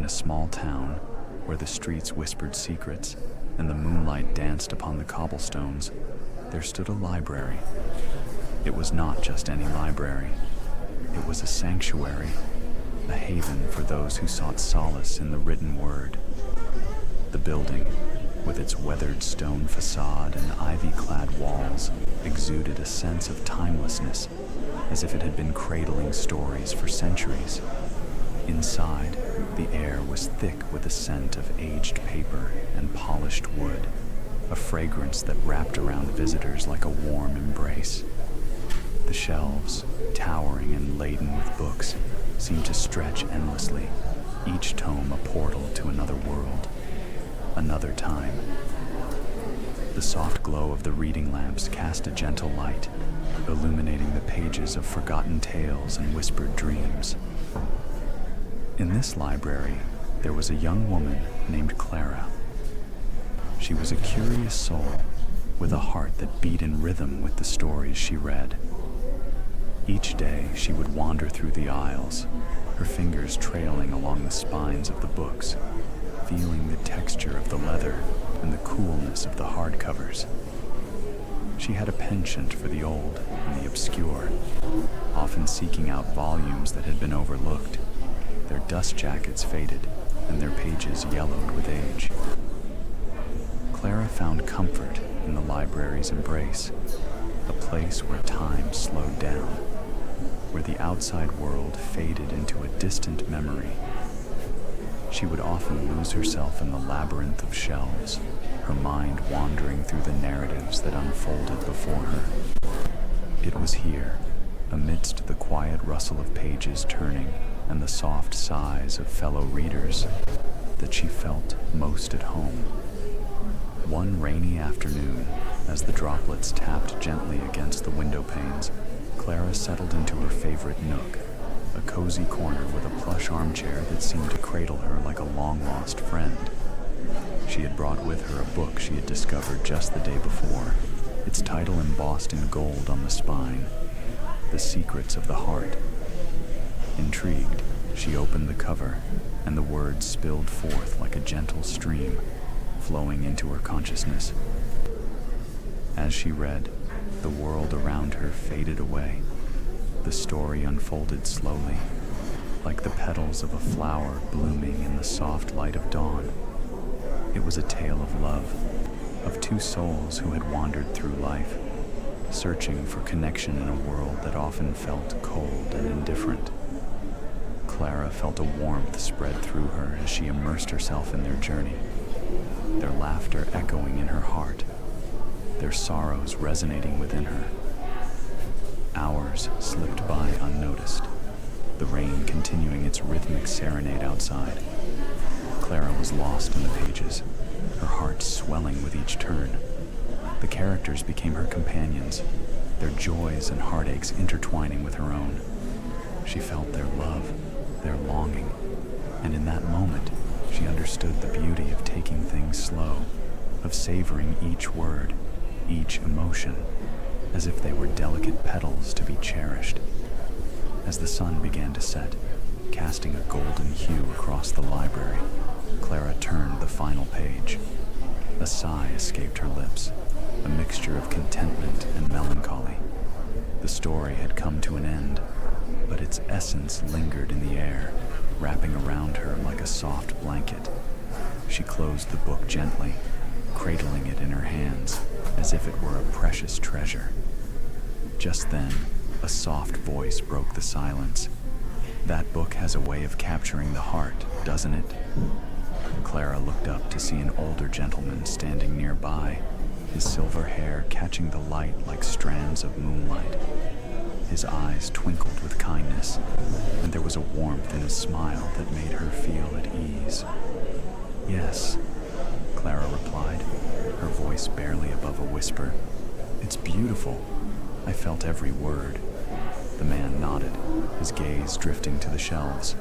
a small town where the streets whispered secrets and the moonlight danced upon the cobblestones, there stood a library. It was not just any library. It was a sanctuary, a haven for those who sought solace in the written word. The building, with its weathered stone facade and ivy-clad walls, exuded a sense of timelessness, as if it had been cradling stories for centuries. Inside, the air was thick with the scent of aged paper and polished wood, a fragrance that wrapped around visitors like a warm embrace. The shelves, towering and laden with books, seemed to stretch endlessly, each tome a portal to another world, another time. The soft glow of the reading lamps cast a gentle light, illuminating the pages of forgotten tales and whispered dreams. In this library, there was a young woman named Clara. She was a curious soul, with a heart that beat in rhythm with the stories she read. Each day, she would wander through the aisles, her fingers trailing along the spines of the books, feeling the texture of the leather and the coolness of the hardcovers. She had a penchant for the old and the obscure, often seeking out volumes that had been overlooked, their dust jackets faded and their pages yellowed with age. Clara found comfort in the library's embrace, a place where time slowed down, where the outside world faded into a distant memory. She would often lose herself in the labyrinth of shelves, her mind wandering through the narratives that unfolded before her. It was here, amidst the quiet rustle of pages turning and the soft sighs of fellow readers, that she felt most at home. One rainy afternoon, as the droplets tapped gently against the window panes, Clara settled into her favorite nook, a cozy corner with a plush armchair that seemed to cradle her like a long-lost friend. She had brought with her a book she had discovered just the day before, its title embossed in gold on the spine, The Secrets of the Heart. Intrigued, she opened the cover, and the words spilled forth like a gentle stream, flowing into her consciousness. As she read, the world around her faded away. The story unfolded slowly, like the petals of a flower blooming in the soft light of dawn. It was a tale of love, of two souls who had wandered through life, searching for connection in a world that often felt cold and indifferent. Clara felt a warmth spread through her as she immersed herself in their journey, their laughter echoing in her heart, their sorrows resonating within her. Hours slipped by unnoticed, the rain continuing its rhythmic serenade outside. Clara was lost in the pages, her heart swelling with each turn. The characters became her companions, their joys and heartaches intertwining with her own. She felt their love, their longing, and in that moment, she understood the beauty of taking things slow, of savoring each word, each emotion, as if they were delicate petals to be cherished. As the sun began to set, casting a golden hue across the library, Clara turned the final page. A sigh escaped her lips, a mixture of contentment and melancholy. The story had come to an end, but its essence lingered in the air, wrapping around her like a soft blanket. She closed the book gently, cradling it in her hands as if it were a precious treasure. Just then, a soft voice broke the silence. "That book has a way of capturing the heart, doesn't it?" Clara looked up to see an older gentleman standing nearby, his silver hair catching the light like strands of moonlight. His eyes twinkled with kindness, and there was a warmth in his smile that made her feel at ease. "Yes," Clara replied, her voice barely above a whisper. "It's beautiful. I felt every word." The man nodded, his gaze drifting to the shelves.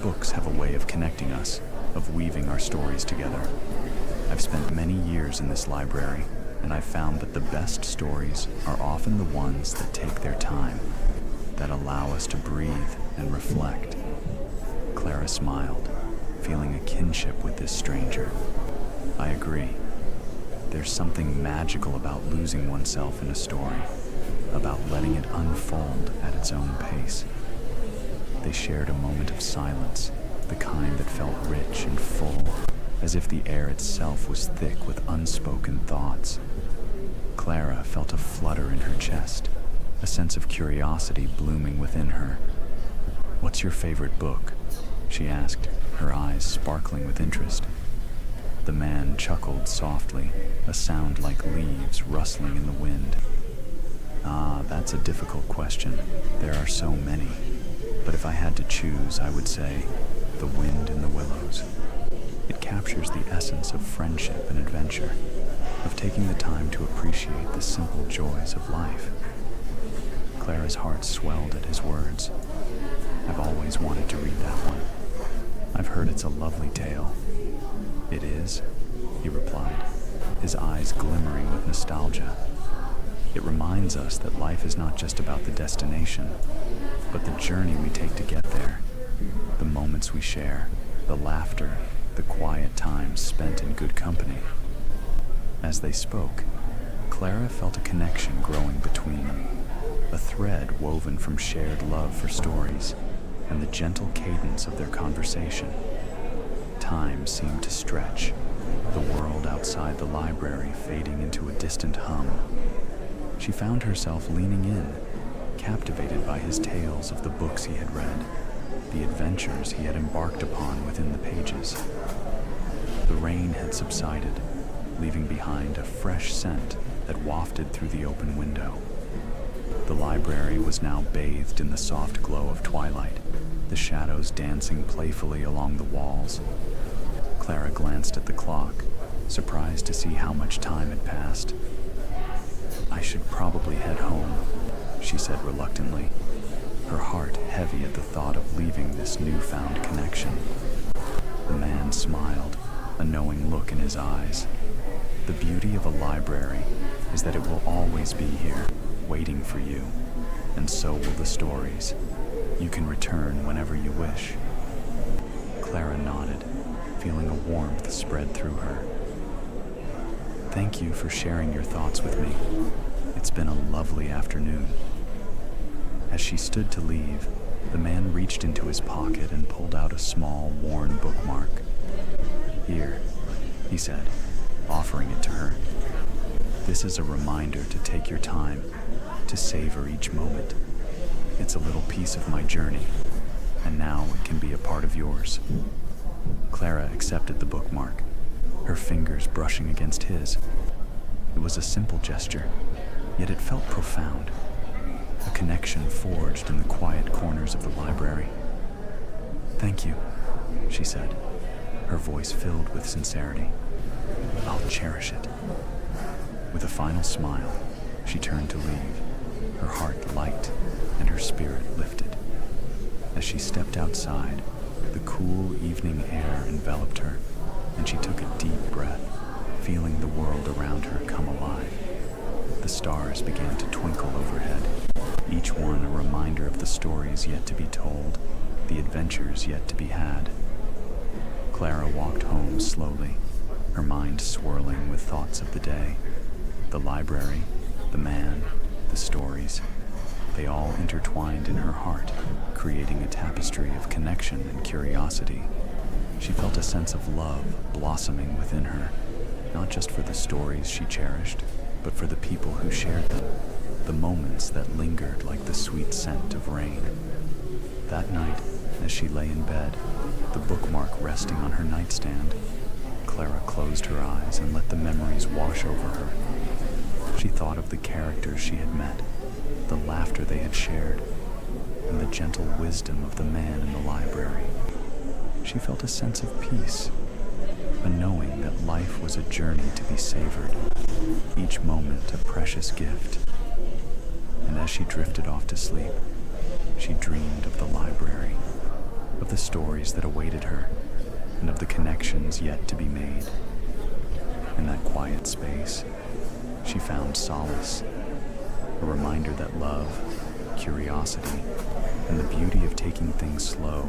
Books have a way of connecting us, of weaving our stories together. I've spent many years in this library, and I've found that the best stories are often the ones that take their time, that allow us to breathe and reflect. Clara smiled, feeling a kinship with this stranger. I agree. There's something magical about losing oneself in a story, about letting it unfold at its own pace. They shared a moment of silence, the kind that felt rich and full, as if the air itself was thick with unspoken thoughts. Clara felt a flutter in her chest, a sense of curiosity blooming within her. "What's your favorite book?" she asked, her eyes sparkling with interest. The man chuckled softly, a sound like leaves rustling in the wind. "Ah, that's a difficult question. There are so many. But if I had to choose, I would say The Wind in the Willows. It captures the essence of friendship and adventure, of taking the time to appreciate the simple joys of life." Clara's heart swelled at his words. "I've always wanted to read that one. I've heard it's a lovely tale." "It is," he replied, his eyes glimmering with nostalgia. "It reminds us that life is not just about the destination, but the journey we take to get there, the moments we share, the laughter, the quiet times spent in good company." As they spoke, Clara felt a connection growing between them, a thread woven from shared love for stories and the gentle cadence of their conversation. Time seemed to stretch, the world outside the library fading into a distant hum. She found herself leaning in, captivated by his tales of the books he had read, the adventures he had embarked upon within the pages. The rain had subsided, leaving behind a fresh scent that wafted through the open window. The library was now bathed in the soft glow of twilight, the shadows dancing playfully along the walls. Clara glanced at the clock, surprised to see how much time had passed. "I should probably head home," she said reluctantly, her heart heavy at the thought of leaving this newfound connection. The man smiled, a knowing look in his eyes. "The beauty of a library is that it will always be here, waiting for you, and so will the stories. You can return whenever you wish." Clara nodded, feeling a warmth spread through her. "Thank you for sharing your thoughts with me. It's been a lovely afternoon." As she stood to leave, the man reached into his pocket and pulled out a small, worn bookmark. "Here," he said, offering it to her. "This is a reminder to take your time, to savor each moment. It's a little piece of my journey, and now it can be a part of yours." Clara accepted the bookmark, her fingers brushing against his. It was a simple gesture, yet it felt profound, a connection forged in the quiet corners of the library. "Thank you," she said, her voice filled with sincerity. "I'll cherish it." With a final smile, she turned to leave, her heart light and her spirit lifted. As she stepped outside, the cool evening air enveloped her, and she took a deep breath, feeling the world around her come alive. The stars began to twinkle overhead, each one a reminder of the stories yet to be told, the adventures yet to be had. Clara walked home slowly, her mind swirling with thoughts of the day. The library, the man, the stories, they all intertwined in her heart, creating a tapestry of connection and curiosity. She felt a sense of love blossoming within her, not just for the stories she cherished, but for the people who shared them, the moments that lingered like the sweet scent of rain. That night, as she lay in bed, the bookmark resting on her nightstand, Clara closed her eyes and let the memories wash over her. She thought of the characters she had met, the laughter they had shared, and the gentle wisdom of the man in the library. She felt a sense of peace, a knowing that life was a journey to be savored, each moment a precious gift. And as she drifted off to sleep, she dreamed of the library, of the stories that awaited her, and of the connections yet to be made. In that quiet space, she found solace, a reminder that love, curiosity, and the beauty of taking things slow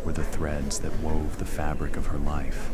were the threads that wove the fabric of her life.